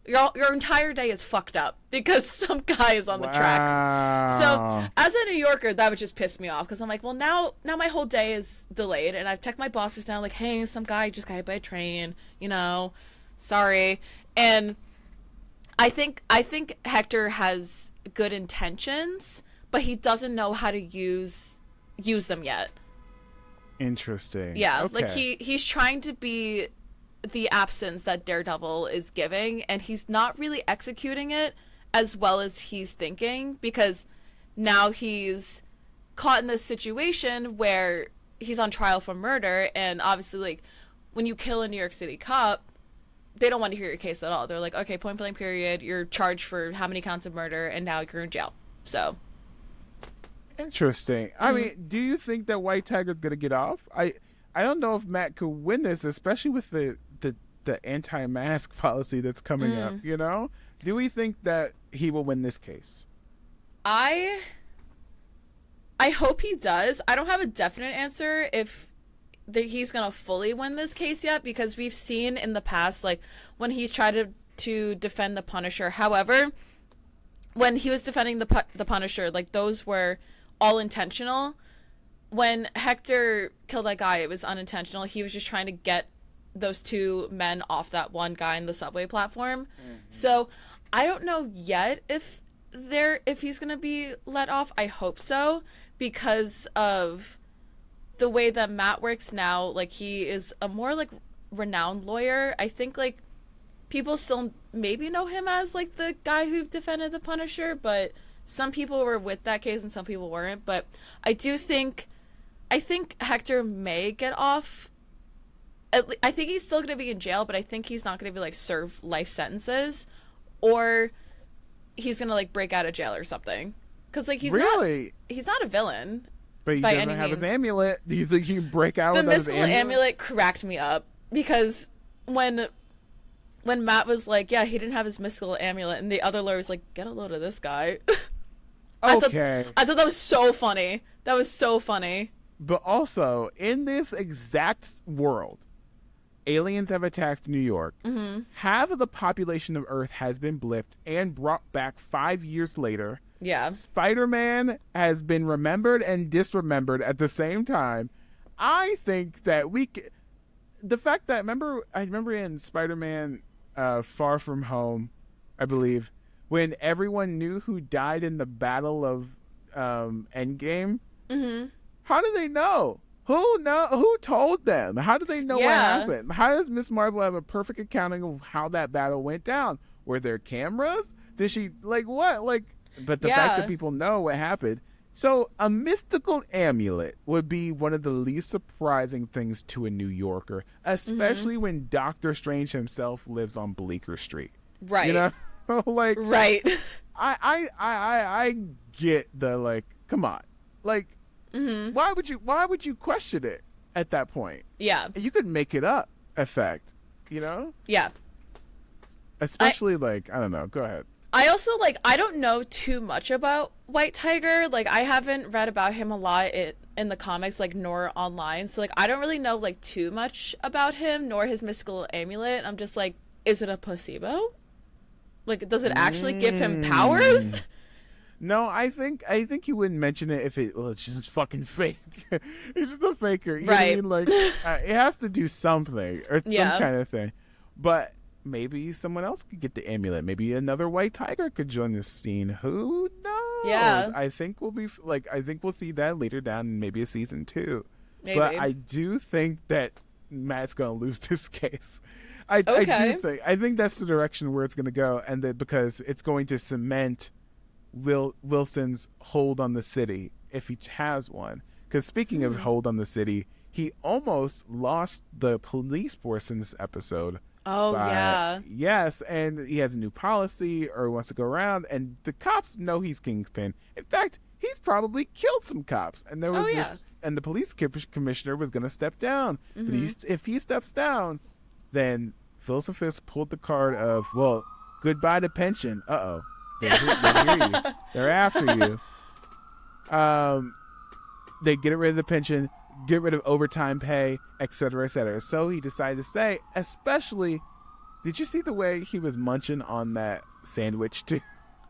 Speaker 2: Your entire day is fucked up because some guy is on the tracks. So as a New Yorker, that would just piss me off, because I'm like, well, now my whole day is delayed, and I've texted my bosses now like, hey, some guy just got hit by a train, sorry. And I think Hector has good intentions, but he doesn't know how to use use them yet.
Speaker 1: Interesting.
Speaker 2: Yeah,
Speaker 1: okay.
Speaker 2: like he's trying to be the absence that Daredevil is giving, and he's not really executing it as well as he's thinking, because now he's caught in this situation where he's on trial for murder, and obviously, like, when you kill a New York City cop, they don't want to hear your case at all. They're like, okay, point blank period, you're charged for how many counts of murder, and now you're in jail. So
Speaker 1: interesting. I mean, do you think that White Tiger's gonna get off? I don't know if Matt could win this, especially with the anti-mask policy that's coming up, you know? Do we think that he will win this case?
Speaker 2: I hope he does. I don't have a definite answer if he's gonna fully win this case yet, because we've seen in the past, like, when he's tried to defend the Punisher. However, when he was defending the Punisher, like, those were all intentional. When Hector killed that guy, it was unintentional. He was just trying to get those two men off that one guy in the subway platform. So I don't know yet if he's gonna be let off. I hope so, because of the way that Matt works now. Like, he is a more, like, renowned lawyer. I think, like, people still maybe know him as, like, the guy who defended the Punisher, but some people were with that case and some people weren't. But I think Hector may get off. I think he's still going to be in jail, but I think he's not going to be, like, serve life sentences, or he's going to, like, break out of jail or something. Because, like, he's not a villain.
Speaker 1: But he doesn't have his amulet. Do you think he can break out
Speaker 2: without
Speaker 1: his amulet?
Speaker 2: The mystical amulet cracked me up, because when Matt was like, yeah, he didn't have his mystical amulet, and the other lawyer was like, get a load of this guy.
Speaker 1: Okay.
Speaker 2: I thought that was so funny. That was so funny.
Speaker 1: But also, in this exact world, aliens have attacked New York. Half of the population of Earth has been blipped and brought back 5 years later.
Speaker 2: Yeah.
Speaker 1: Spider-Man has been remembered and disremembered at the same time. I think that the fact that I remember in Spider-Man Far From Home, I believe, when everyone knew who died in the battle of Endgame. How do they know? Who told them? How do they know what happened? How does Miss Marvel have a perfect accounting of how that battle went down? Were there cameras? Did she, like, what? Like, but the fact that people know what happened. So a mystical amulet would be one of the least surprising things to a New Yorker, especially when Doctor Strange himself lives on Bleecker Street.
Speaker 2: Right.
Speaker 1: You know? Like,
Speaker 2: right.
Speaker 1: I get the, like, come on. Like, why would you question it at that point?
Speaker 2: Yeah.
Speaker 1: You could make it up effect, you know?
Speaker 2: Yeah.
Speaker 1: Especially, like, I don't know. Go ahead.
Speaker 2: I also, like, I don't know too much about White Tiger. Like, I haven't read about him a lot in the comics, like, nor online. So, like, I don't really know, like, too much about him, nor his mystical amulet. I'm just like, is it a placebo? Like, does it actually give him powers?
Speaker 1: No, I think you wouldn't mention it if it's just fucking fake. It's just a faker. You know what I mean? Like, it has to do something or some kind of thing. But maybe someone else could get the amulet. Maybe another White Tiger could join this scene. Who knows?
Speaker 2: Yeah.
Speaker 1: I think we'll see that later down in maybe a season 2.
Speaker 2: Maybe.
Speaker 1: But I do think that Matt's gonna lose this case. I think that's the direction where it's gonna go, and that because it's going to cement Wilson's hold on the city if he has one. Because speaking of hold on the city, he almost lost the police force in this episode.
Speaker 2: Oh, yeah.
Speaker 1: Yes, and he has a new policy or wants to go around, and the cops know he's Kingpin. In fact, he's probably killed some cops, and there was and the police commissioner was going to step down. But if he steps down, then Wilson Fisk pulled the card of, well, goodbye to pension. Uh-oh. They hear you. They're after you. They get rid of the pension, get rid of overtime pay, etc., etc. So he decided to stay, especially, did you see the way he was munching on that sandwich too?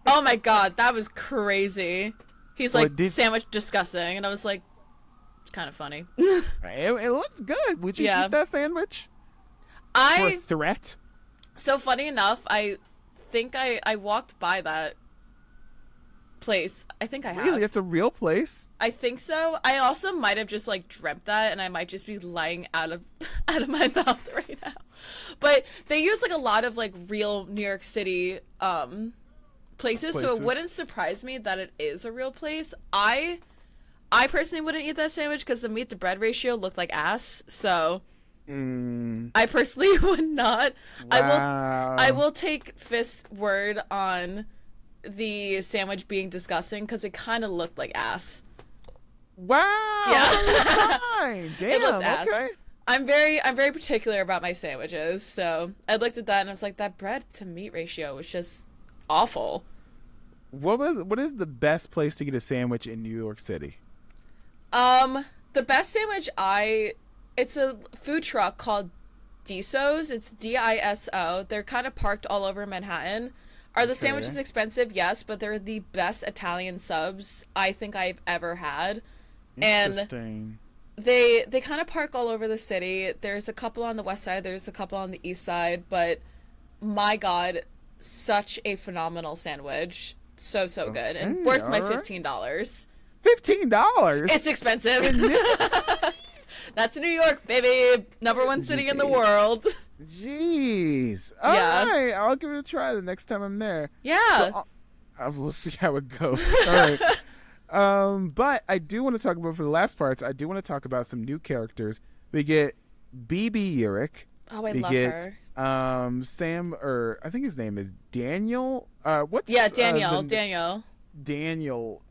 Speaker 2: Oh my god, that was crazy. He's like, sandwich disgusting, and I was like, it's kind of funny.
Speaker 1: It looks good. Would you eat that sandwich? For a threat?
Speaker 2: So funny enough, I think I walked by that place. I think I have.
Speaker 1: Really? It's a real place?
Speaker 2: I think so. I also might have just like dreamt that, and I might just be lying out of my mouth right now. But they use like a lot of like real New York City places, so it wouldn't surprise me that it is a real place. I personally wouldn't eat that sandwich because the meat to bread ratio looked like ass. So I personally would not.
Speaker 1: Wow.
Speaker 2: I will take Fist's word on the sandwich being disgusting because it kind of looked like ass.
Speaker 1: Wow.
Speaker 2: Yeah.
Speaker 1: Fine. Damn.
Speaker 2: It looked ass.
Speaker 1: Okay.
Speaker 2: I'm very particular about my sandwiches, so I looked at that and I was like, that bread to meat ratio was just awful.
Speaker 1: What is the best place to get a sandwich in New York City?
Speaker 2: The best sandwich it's a food truck called Diso's. It's Diso. They're kind of parked all over Manhattan. Are the sandwiches expensive? Yes, but they're the best Italian subs I think I've ever had.
Speaker 1: Interesting.
Speaker 2: And they kind of park all over the city. There's a couple on the west side, there's a couple on the east side, but my God, such a phenomenal sandwich. So good. And worth my $15.
Speaker 1: $15?
Speaker 2: It's expensive. That's New York, baby. Number one city in the world.
Speaker 1: Jeez. All right. I'll give it a try the next time I'm there.
Speaker 2: Yeah.
Speaker 1: So, we'll see how it goes. All right. But I do want to talk about, for the last parts, I do want to talk about some new characters. We get BB Urich.
Speaker 2: Oh, I love her.
Speaker 1: Sam, or I think his name is Daniel.
Speaker 2: Daniel.
Speaker 1: Daniel,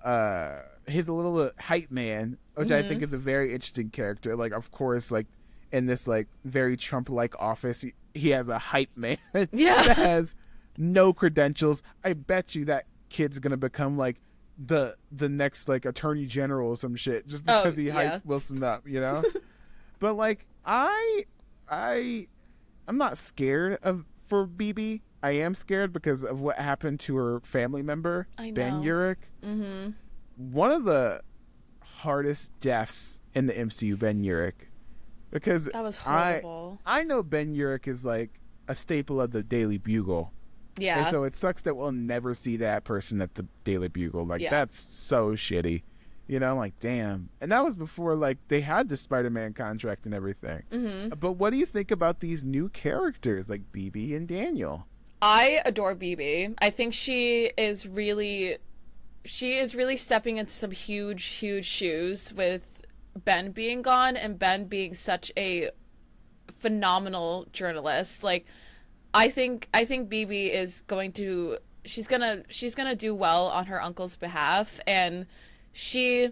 Speaker 1: he's a little hype man, which I think is a very interesting character. Like, of course, like in this like very Trump-like office, he has a hype man that has no credentials. I bet you that kid's gonna become like the next like attorney general or some shit just because he hyped Wilson up, you know. But like I'm not scared for BB. I am scared because of what happened to her family member, Ben Urich.
Speaker 2: Mm-hmm.
Speaker 1: One of the hardest deaths in the MCU, Ben Urich. Because
Speaker 2: that was horrible.
Speaker 1: I know Ben Urich is like a staple of the Daily Bugle.
Speaker 2: Yeah.
Speaker 1: And so it sucks that we'll never see that person at the Daily Bugle. Like, that's so shitty. You know, like, damn. And that was before, like, they had the Spider-Man contract and everything.
Speaker 2: Mm-hmm.
Speaker 1: But what do you think about these new characters, like BB and Daniel?
Speaker 2: I adore BB. I think she is really stepping into some huge shoes with Ben being gone and Ben being such a phenomenal journalist. Like, I think BB is going to she's gonna do well on her uncle's behalf, and she's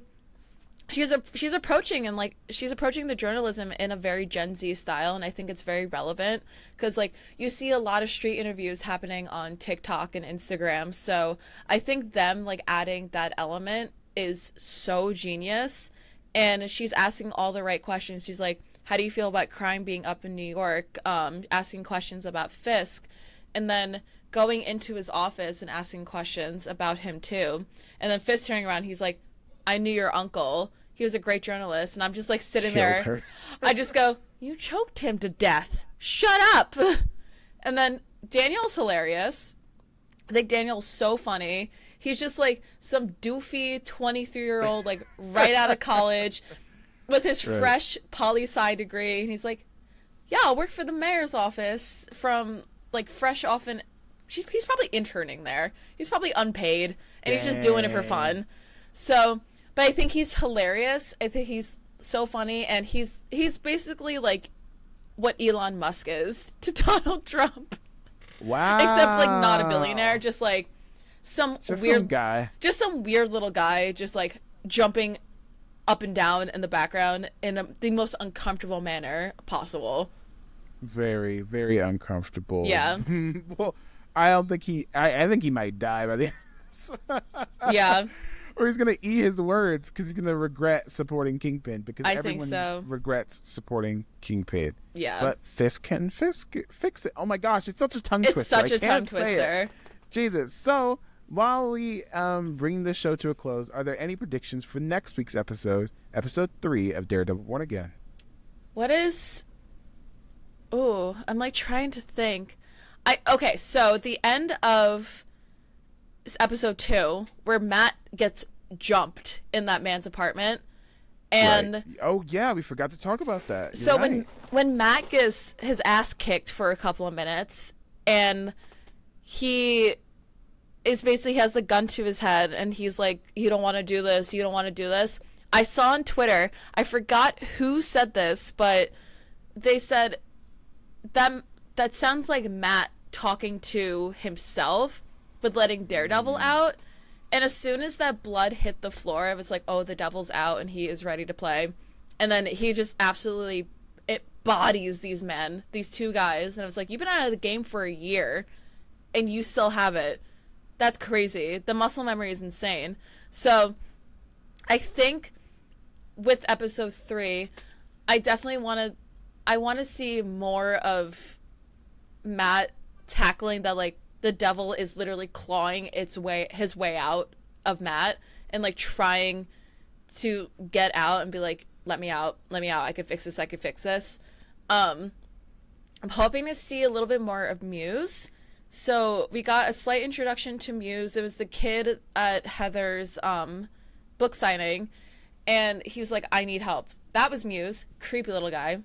Speaker 2: approaching the journalism in a very Gen Z style, and I think it's very relevant because like you see a lot of street interviews happening on TikTok and Instagram, so I think them like adding that element is so genius. And she's asking all the right questions. She's like, how do you feel about crime being up in New York? Asking questions about Fisk, and then going into his office and asking questions about him too. And then Fisk turning around, he's like, I knew your uncle. He was a great journalist. And I'm just like sitting there. I just go, you choked him to death. Shut up. And then Daniel's hilarious. I think Daniel's so funny. He's just like some doofy 23-year-old, like right out of college with his fresh poli-sci degree. And he's like, yeah, I'll work for the mayor's office from like fresh off in, he's probably interning there. He's probably unpaid and he's just doing it for fun. So, but I think he's hilarious. I think he's so funny, and he's basically like what Elon Musk is to Donald Trump.
Speaker 1: Wow.
Speaker 2: Except like not a billionaire, just like some weird
Speaker 1: guy.
Speaker 2: Just some weird little guy just like jumping up and down in the background in the most uncomfortable manner possible.
Speaker 1: Very, very uncomfortable.
Speaker 2: Yeah.
Speaker 1: Well, I think he might die by the end.
Speaker 2: Yeah.
Speaker 1: Or he's going to eat his words because he's going to regret supporting Kingpin, because everyone regrets supporting Kingpin.
Speaker 2: Yeah.
Speaker 1: But Fisk can fix it. Oh my gosh, it's such a tongue twister.
Speaker 2: It's such a tongue twister.
Speaker 1: Jesus. So, while we bring this show to a close, are there any predictions for next week's episode 3 of Daredevil Born Again?
Speaker 2: What is... Oh, I'm like trying to think. Okay, so the end of episode 2 where Matt gets jumped in that man's apartment. And
Speaker 1: right. Oh yeah, we forgot to talk about that. You're
Speaker 2: so
Speaker 1: right.
Speaker 2: when Matt gets his ass kicked for a couple of minutes, and he is basically has the gun to his head, and he's like, you don't want to do this, you don't want to do this. I saw on Twitter, I forgot who said this, but they said that sounds like Matt talking to himself with letting Daredevil out. And as soon as that blood hit the floor, I was like, oh, the devil's out and he is ready to play. And then he just absolutely, it bodies these men, these 2 guys. And I was like, you've been out of the game for a year and you still have it. That's crazy. The muscle memory is insane. So I think with episode 3, I definitely want to see more of Matt tackling that, like, the devil is literally clawing his way out of Matt and like trying to get out and be like, let me out, I could fix this. I'm hoping to see a little bit more of Muse. So we got a slight introduction to Muse. It was the kid at Heather's book signing, and he was like, I need help. That was Muse. Creepy little guy.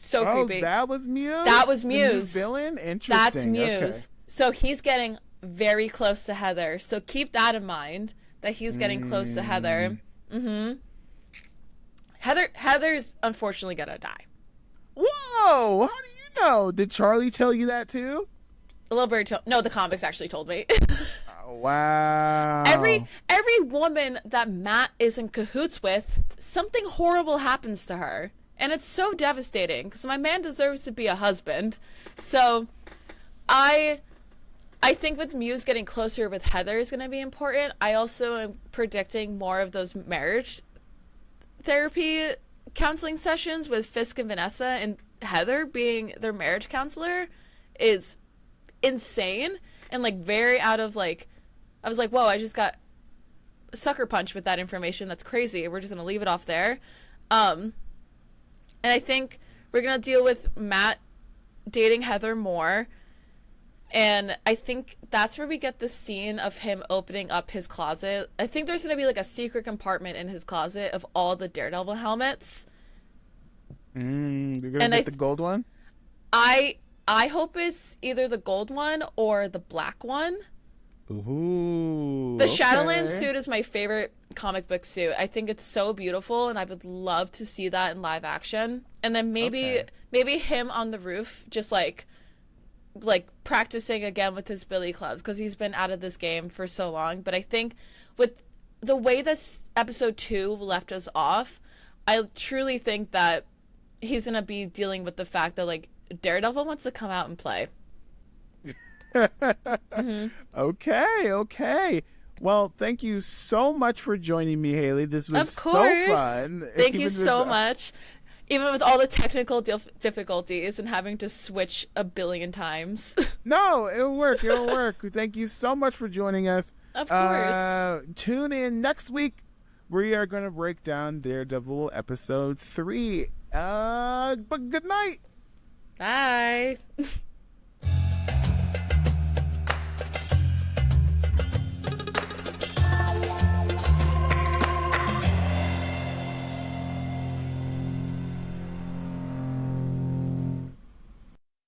Speaker 2: So creepy.
Speaker 1: That was Muse?
Speaker 2: That was Muse.
Speaker 1: The new villain? Interesting.
Speaker 2: That's Muse.
Speaker 1: Okay.
Speaker 2: So he's getting very close to Heather. So keep that in mind, that he's getting close to Heather. Mm-hmm. Heather's unfortunately gonna die.
Speaker 1: Whoa! How do you know? Did Charlie tell you that too?
Speaker 2: A little bird no, the comics actually told me.
Speaker 1: Oh, wow.
Speaker 2: Every woman that Matt is in cahoots with, something horrible happens to her. And it's so devastating because my man deserves to be a husband. So I think with Muse getting closer with Heather is going to be important. I also am predicting more of those marriage therapy counseling sessions with Fisk and Vanessa, and Heather being their marriage counselor is insane and like very out of like, I was like, whoa, I just got sucker punched with that information. That's crazy. We're just going to leave it off there. And I think we're going to deal with Matt dating Heather more. And I think that's where we get the scene of him opening up his closet. I think there's going to be like a secret compartment in his closet of all the Daredevil helmets.
Speaker 1: You're going to get the gold one?
Speaker 2: I hope it's either the gold one or the black one.
Speaker 1: Ooh.
Speaker 2: The Shadowland suit is my favorite comic book suit. I think it's so beautiful, and I would love to see that in live action. And then maybe him on the roof, just like practicing again with his billy clubs, because he's been out of this game for so long. But I think with the way this episode 2 left us off, I truly think that he's gonna be dealing with the fact that like Daredevil wants to come out and play. Mm-hmm.
Speaker 1: Okay. Well, thank you so much for joining me, Haley. This was so fun.
Speaker 2: Thank you so much. Even with all the technical difficulties and having to switch a billion times.
Speaker 1: No, it'll work. Thank you so much for joining us.
Speaker 2: Of course.
Speaker 1: Tune in next week. We are going to break down Daredevil episode 3. But good night.
Speaker 2: Bye.